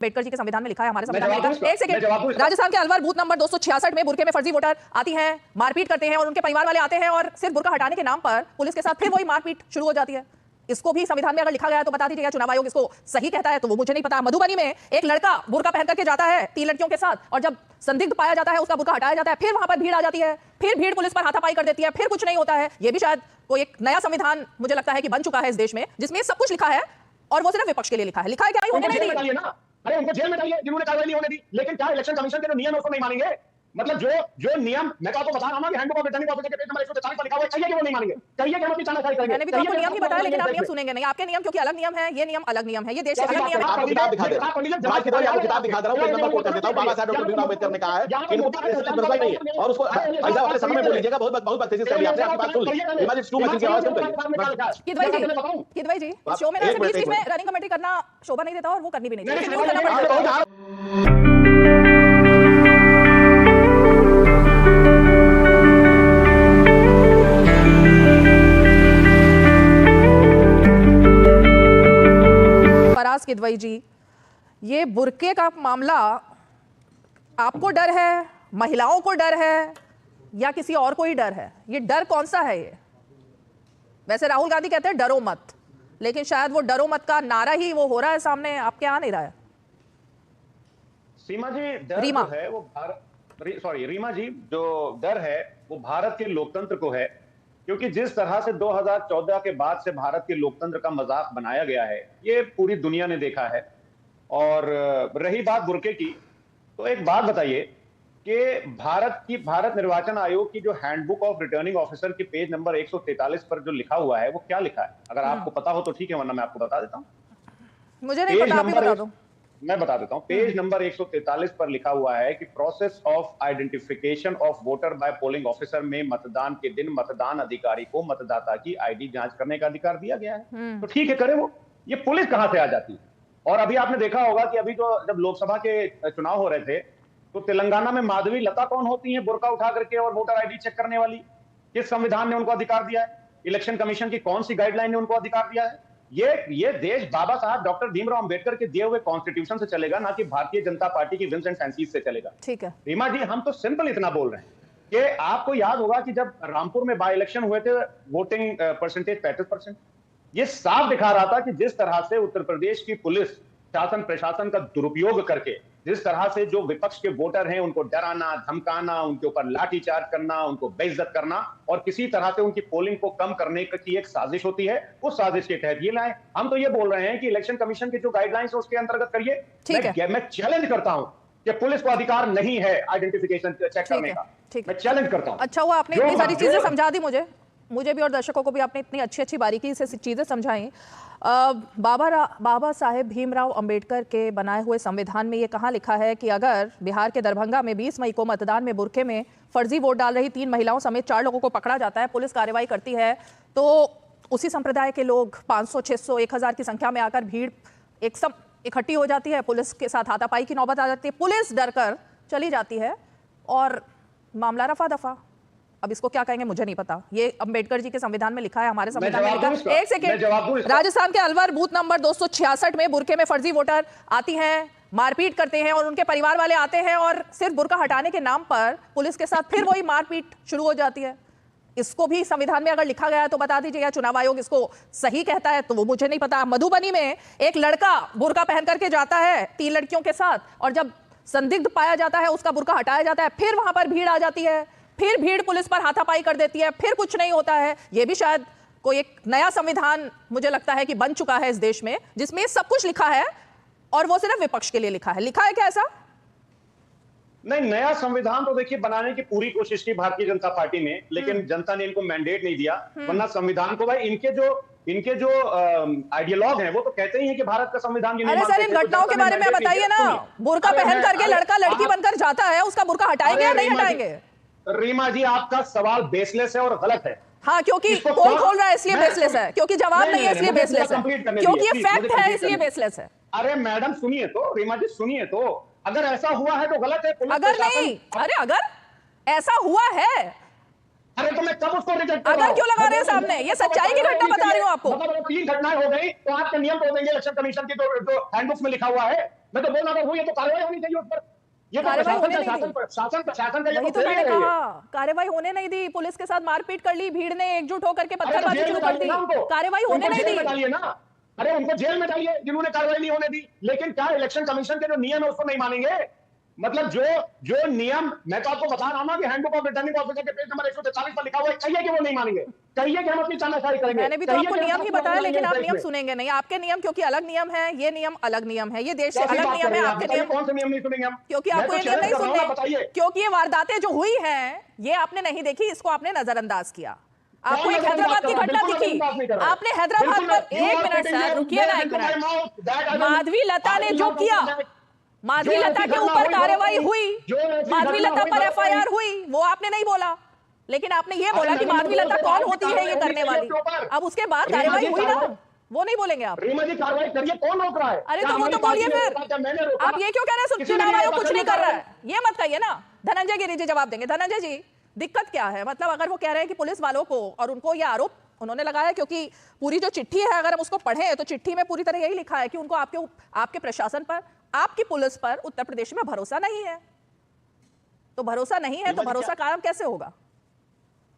अम्बेडकर जी के संविधान में लिखा है, हमारे संविधान में लिखा है। एक सेकंड, राजस्थान के अलवर बूथ नंबर 266 में बुरके में फर्जी वोटर आती हैं, मारपीट करते हैं और उनके परिवार वाले आते हैं और सिर्फ बुरका हटाने के नाम पर पुलिस के साथ फिर वही मारपीट शुरू हो जाती है। इसको भी संविधान में अगर लिखा गया है तो बता दीजिएगा, चुनाव आयोग इसको सही कहता है तो वो मुझे नहीं पता। मधुबनी में एक लड़का बुरका पहन करके जाता है 3 लड़कियों के साथ और जब संदिग्ध पाया जाता है उसका बुरका हटाया जाता है, फिर वहां पर भीड़ आ जाती है, फिर भीड़ पुलिस पर हाथापाई कर देती है, फिर कुछ नहीं होता है। ये भी शायद कोई एक नया संविधान मुझे लगता है कि बन चुका है इस देश में, जिसमें सब कुछ लिखा है और वो सिर्फ विपक्ष के लिए लिखा है। लिखा है क्या? होने नहीं दी। अरे उनको जेल में डालिए जिन्होंने कार्रवाई नहीं होने दी, लेकिन क्या इलेक्शन कमीशन के जो नियम है उसको नहीं मानेंगे? मतलब जो नियम मैं आपको बता रहा हूं कि हैंडबुक ऑफ रिटर्निंग ऑफिसर के पेज नंबर 143 पर लिखा हुआ है, चाहिए कि वो नहीं मानेंगे? चाहिए कि हम अपनी चालाकी करेंगे? मैंने भी तो आपको नियम ही बताया, लेकिन आप नियम सुनेंगे नहीं। आपके नियम क्योंकि अलग नियम है, ये नियम अलग नियम है, ये देश के अलग नियम है। आपको किताब दिखा दे रहा हूं, किताब दिखा दे रहा हूं, पेज नंबर कोट कर देता हूं। बाबा साहब डॉक्टर भीमराव अम्बेडकर ने कहा है कि बिल्कुल नहीं है, और उसको ऐसा वाले समय में बोल लीजिएगा। बहुत तेजी से आपसे आपकी बात सुन ली। इमेजिन 2 मशीन की आवाज कम करिए। किदवई जी इस शो में ना बीच में रनिंग कमेंट्री करना शोभा नहीं देता और वो करनी भी नहीं चाहिए। किदवई जी, ये बुरके का मामला आपको डर है, महिलाओं को डर है या किसी और को ही डर है? ये डर कौन सा है? ये वैसे राहुल गांधी कहते हैं डरो मत, लेकिन शायद वो डरो मत का नारा ही वो हो रहा है सामने, आपके आ नहीं रहा है। सीमा जी, डर रीमा है वो रीमा जी, जो डर है वो भारत के लोकतंत्र को है, क्योंकि जिस तरह से 2014 के बाद से भारत के लोकतंत्र का मजाक बनाया गया है ये पूरी दुनिया ने देखा है। और रही बात बुरके की, तो एक बात बताइए कि भारत निर्वाचन आयोग की जो हैंडबुक ऑफ रिटर्निंग ऑफिसर के पेज नंबर 143 पर जो लिखा हुआ है वो क्या लिखा है? अगर आपको पता हो तो ठीक है, वरना मैं आपको बता देता हूँ। मुझे नहीं पता, आप ही बता दो। मैं बता देता हूं। पेज नंबर 143 पर लिखा हुआ है कि process of identification of voter by polling officer में मतदान के दिन मतदान अधिकारी को मतदाता की आईडी जांच करने का अधिकार दिया गया है। तो ठीक है, करे वो। ये पुलिस कहां से आ जाती है? और अभी आपने देखा होगा कि अभी जो जब लोकसभा के चुनाव हो रहे थे तो तेलंगाना में माधवी लता कौन होती है बुर्का उठा करके और वोटर आईडी चेक करने वाली? किस संविधान ने उनको अधिकार दिया है? इलेक्शन कमीशन की कौन सी गाइडलाइन ने उनको अधिकार दिया है? ये देश बाबा साहब डॉक्टर भीमराव अंबेडकर के दिए हुए कॉन्स्टिट्यूशन से चलेगा, ना कि भारतीय जनता पार्टी की विंस एंड फैंसीज से चलेगा। ठीक है रीमा जी, हम तो सिंपल इतना बोल रहे हैं कि आपको याद होगा कि जब रामपुर में बाय इलेक्शन हुए थे वोटिंग परसेंटेज 35%, ये साफ दिखा रहा था कि जिस तरह से उत्तर प्रदेश की पुलिस शासन प्रशासन का दुरुपयोग करके जिस तरह से जो विपक्ष के वोटर हैं उनको डराना, धमकाना, उनके ऊपर लाठीचार्ज करना, उनको बेइज्जत करना और किसी तरह से उनकी पोलिंग को कम करने की एक साजिश होती है, उस साजिश के तहत ये लाए। हम तो ये बोल रहे हैं कि इलेक्शन कमीशन की जो गाइडलाइंस है उसके अंतर्गत करिए। मैं चैलेंज करता हूं कि पुलिस को अधिकार नहीं है आइडेंटिफिकेशन चेक करने का। मैं चैलेंज करता हूं। अच्छा हुआ आपने इतनी सारी चीजें समझा दी, मुझे भी और दर्शकों को भी आपने इतनी अच्छी बारीकी से चीजें समझाई। बाबा साहेब भीमराव अंबेडकर के बनाए हुए संविधान में ये कहाँ लिखा है कि अगर बिहार के दरभंगा में 20 मई को मतदान में बुरके में फर्जी वोट डाल रही 3 महिलाओं समेत 4 लोगों को पकड़ा जाता है, पुलिस कार्रवाई करती है, तो उसी संप्रदाय के लोग 500, 600, 1000 की संख्या में आकर भीड़ एक सब इकट्ठी हो जाती है, पुलिस के साथ हाथापाई की नौबत आ जाती है, पुलिस डरकर चली जाती है और मामला रफा दफा। अब इसको क्या कहेंगे मुझे नहीं पता, ये अंबेडकर जी के संविधान में लिखा है, हमारे संविधान में लिखा है। एक सेकंड, राजस्थान के अलवर बूथ नंबर 266 में बुरके में फर्जी वोटर आती हैं, मारपीट करते हैं और उनके परिवार वाले आते हैं और सिर्फ बुरका हटाने के नाम पर पुलिस के साथ फिर वही मारपीट शुरू हो जाती है। इसको भी संविधान में अगर लिखा गया है तो बता दीजिएगा, चुनाव आयोग इसको सही कहता है तो वो मुझे नहीं पता। मधुबनी में एक लड़का बुरका पहन करके जाता है 3 लड़कियों के साथ और जब संदिग्ध पाया जाता है उसका बुरका हटाया जाता है, फिर वहां पर भीड़ आ जाती है, फिर भीड़ पुलिस पर हाथापाई कर देती है, फिर कुछ नहीं होता है। यह भी शायद कोई एक नया संविधान मुझे लगता है कि बन चुका है इस देश में, जिसमें सब कुछ लिखा है और वो सिर्फ विपक्ष के लिए लिखा है। लिखा है क्या ऐसा? नहीं, नया संविधान तो देखिए बनाने की पूरी कोशिश की भारतीय जनता पार्टी ने, लेकिन जनता ने इनको मैंडेट नहीं दिया। वरना संविधान को भाई इनके जो आइडियोलॉग हैं वो तो कहते ही हैं कि भारत का संविधान। अरे सर, इन घटनाओं के बारे में बताइए ना। बुरका पहन करके लड़का लड़की बनकर जाता है, उसका बुरका हटाएंगे या नहीं हटाएंगे? रीमा जी, आपका सवाल बेसलेस है और गलत है। हाँ, क्योंकि पोल खोल रहा है इसलिए बेसलेस है, क्योंकि जवाब नहीं है इसलिए बेसलेस है, क्योंकि ये फैक्ट है इसलिए बेसलेस है। अरे मैडम सुनिए तो, रीमा जी सुनिए तो, अगर ऐसा हुआ है तो गलत है। अगर नहीं, अरे अगर ऐसा हुआ है, अरे तो मैं कब उसको रिजेक्ट कर रहा हूं? अगर क्यों लगा रहे हैं सामने? ये सच्चाई की घटना बता रही हूं आपको। मतलब 3 घटनाएं हो गई तो आपके नियम तोड़ देंगे इलेक्शन कमीशन की जो हैंडबुक में लिखा हुआ है। मैं तो बोल रहा था हुई है तो कार्रवाई होनी चाहिए उस पर। ये तो कार्रवाई होने नहीं शासन प्रशासन का ये वही तो मैंने कहा, कार्रवाई होने नहीं दी, पुलिस के साथ मारपीट कर ली, भीड़ ने एकजुट होकर के पत्थरबाजी शुरू कर दी, कार्रवाई होने नहीं दी। डालिए ना, अरे उनको जेल में डालिए जिन्होंने कार्रवाई नहीं होने दी। लेकिन क्या इलेक्शन कमीशन के जो नियम है उसको नहीं मानेंगे? मतलब जो नियम मैं तो आपको बता रहा हूं ना कि हैंडबुक ऑफ रिटर्निंग ऑफिसर के पेज नंबर 143 पर लिखा हुआ है, कहिए कि वो नहीं मानेंगे, कहिए कि हम अपनी तानाशाही करेंगे। मैंने भी तो आपको नियम ही बताया, लेकिन आप नियम सुनेंगे नहीं। आपके नियम क्योंकि अलग नियम है, ये नियम अलग नियम है, ये देश से अलग नियम है, आपके नियम कौन से नियम नहीं सुनेंगे हम? क्योंकि आपको ये नियम नहीं सुनने, क्योंकि ये वारदातें जो हुई हैं ये आपने नहीं देखी, इसको आपने नजरअंदाज किया। आपको एक हैदराबाद की घटना दिखी, आपने हैदराबाद पर, एक मिनट सर रुकिए ना, एक मिनट, माधवी लता ने जो किया, माधवी लता के ऊपर कार्रवाई हुई, माधवी लता पर एफआईआर हुई, वो आपने नहीं बोला, लेकिन आपने ये बोला कि माधवी लता कौन होती है ये करने वाली। अब उसके बाद कार्रवाई हुई ना, वो नहीं बोलेंगे आप। रीमा जी कार्रवाई करिए, कौन रोक रहा है? अरे तो वो तो बोलिए फिर, आप ये क्यों कह रहे हैं चुनाव आयोग कुछ नहीं कर रहा है, ये मत कहिए ना। धनंजय गिरी जी जवाब देंगे। धनंजय जी, दिक्कत क्या है? मतलब अगर वो कह रहे हैं कि पुलिस वालों को, और उनको ये आरोप उन्होंने लगाया, क्योंकि पूरी जो चिट्ठी है अगर हम उसको पढ़ें तो चिट्ठी में पूरी तरह यही लिखा है कि उनको आपके प्रशासन पर, आपकी पुलिस पर उत्तर प्रदेश में भरोसा नहीं है। तो भरोसा नहीं है तो भरोसा कायम कैसे होगा?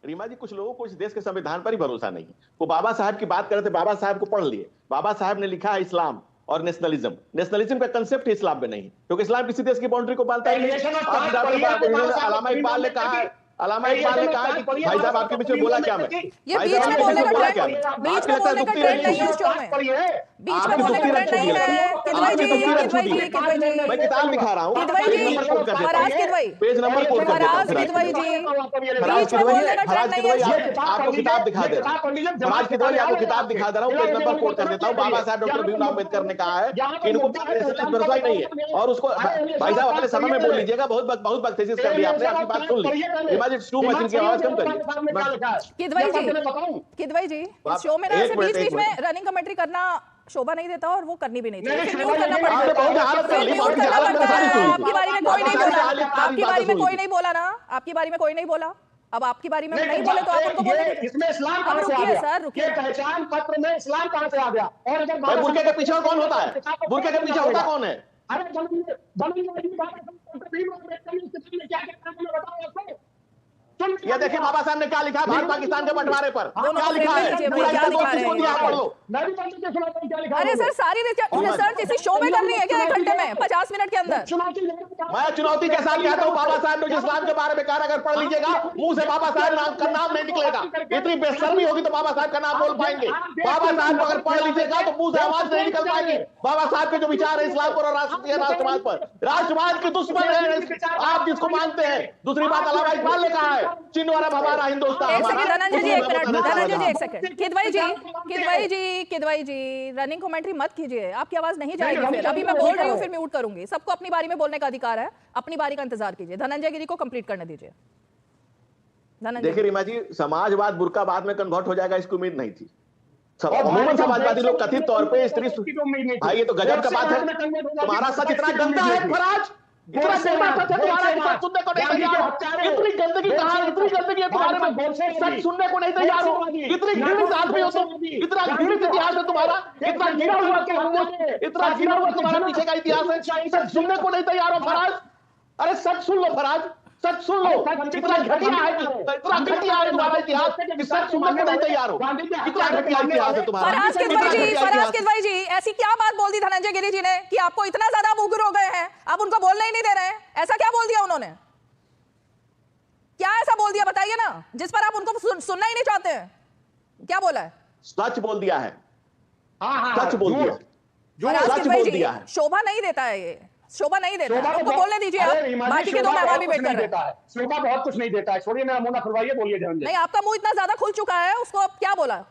रीमा जी, कुछ लोगों को इस देश के संविधान पर ही भरोसा नहीं है। वो बाबा साहब की बात कर रहे थे, बाबा साहब को पढ़ लिए। बाबा साहब ने लिखा है इस्लाम और नेशनलिज्म। नेशनलिज्म का कंसेप्ट ही इस्लाम में नहीं, क्योंकि इस्लाम किसी देश की बाउंड्री को मानता ही नहीं। अलामा इकबाल ने कहा है, अलामा इकबाल ने कहा कि भाई साहब आपके बीच में बोला क्या मैं? ये बीच में बोलने का ट्रेंड, बीच में बोलने का ट्रेंड नहीं है इस शो में, बीच में बोलने का ट्रेंड नहीं है। किदवई जी, मैं किताब दिखा रहा हूँ, Kidwai ji, Faraz Kidwai, page number code कर देता हूँ। फराज किदवई जी, फराज किदवई आपको किताब दिखा दे रहा हूँ। फराज किदवई आपको किताब दिखा दे रहा हूँ, पेज नंबर कोड कर देता हूँ। बाबा साहब डॉक्टर भीमराव अम्बेडकर ने कहा है कि इनको भरोसा ही नहीं है, और उसको भाई साहब अपने समय में बोल लीजिएगा। बहुत बदतमीजी कर दिया आपने, आपकी बात सुन ली। मशीन की आवाज कम करिए। किदवई जी, इस शो में ना ऐसे बीच में रनिंग कमेंट्री करना शोभा नहीं देता, और वो करनी भी नहीं चाहिए। म्यूट करना पड़ता है, आपकी बारी में कोई नहीं बोला, आपकी बारी में कोई नहीं बोला ना, आपकी बारी में कोई नहीं बोला। अब आपकी बारी में नहीं बोले तो आप उनको बोले। इसमें इस्लाम कहां से आ गया? सर रुकिए, पहचान पत्र में इस्लाम कहां से आ गया? और अगर बुरके के पीछे कौन होता है? बुरके के पीछे होता कौन है? अरे ये देखिए बाबा साहब ने क्या लिखा है भारत पाकिस्तान के बंटवारे पर, क्या लिखा है? अरे सर, सारी रिसर्च इसी शो में करनी है क्या 1 घंटे में, 50 मिनट के अंदर? मैं चुनौती के साथ कहता हूँ, बाबा साहब ने इस्लाम के बारे में कहा, अगर पढ़ लीजिएगा मुंह से बाबा साहब का नाम नहीं निकलेगा। इतनी बेशर्मी होगी तो बाबा साहब का नाम बोल पाएंगे। बाबा साहब को अगर पढ़ लीजिएगा तो मुंह से आवाज नहीं निकल पाएगी। बाबा साहब के जो विचार है इस्लाम पर और राष्ट्रवाद पर, राष्ट्रवाद के दुश्मन है आप जिसको मानते हैं। दूसरी बात अलामा इकबाल ने कहा है, चिन्ह हमारा हिंदुस्तान। एक सेकंड धनंजय जी, एक मिनट धनंजय जी, एक सेकंड। किदवई जी रनिंग कमेंट्री मत कीजिए, आपकी आवाज नहीं जाएगी फिर। अभी मैं बोल रही हूँ, फिर म्यूट करूंगी। सबको अपनी बारी में बोलने का अधिकार है, अपनी बारी का इंतजार कीजिए। धनंजय गिरी को कंप्लीट करने दीजिए। देखिए रीमा जी, समाजवाद बुर्कावाद में कन्वर्ट हो जाएगा इसकी उम्मीद नहीं थी। अमूमन समाजवादी लोग कथित तौर पे स्त्री, भाई ये तो गजब का बात है। तुम्हारा सच इतना गंदा है फराज, इतना सच है तुम्हारा, सुनने को नहीं तैयार। इतनी गंदगी कहाँ, इतनी गंदगी है तुम्हारे में, सच सुनने को नहीं तैयार हो। इतनी घृणित आदमी हो तुम, इतना घृणित इतिहास है तुम्हारा, इतना घिरा हुआ तुम्हारा पीछे का इतिहास है। सच सुनने को नहीं तैयार हो फराज। अरे सच सुन लो फराज, सच सुन लो। इतना घटिया है तुम्हारा इतिहास कि सच सुनने को नहीं तैयार हो। कितना घटिया इतिहास है तुम्हारा। फराज किदवई जी, ऐसी क्या बात बोल दी धनंजय गिरी जी ने कि आपको इतना ज्यादा आप उग्र हो गए हैं, आप उनको बोलने ही नहीं दे रहे हैं? ऐसा क्या बोल दिया उन्होंने? क्या ऐसा बोल दिया बताइए ना, जिस पर आप उनको सुनना ही नहीं चाहते हैं? क्या बोला है? सच बोल दिया है, सच बोल दिया, सच बोल दिया है। शोभा नहीं देता है, ये शोभा नहीं देता है, उनको बोलने दीजिए। आप बाकी के दो मेहमान भी वेट कर रहे हैं। शोभा बहुत कुछ नहीं देता है, छोड़िए मेरा मुंह ना खुलवाइए, बोलिए। नहीं, आपका मुंह इतना ज्यादा खुल चुका है, उसको अब क्या बोला?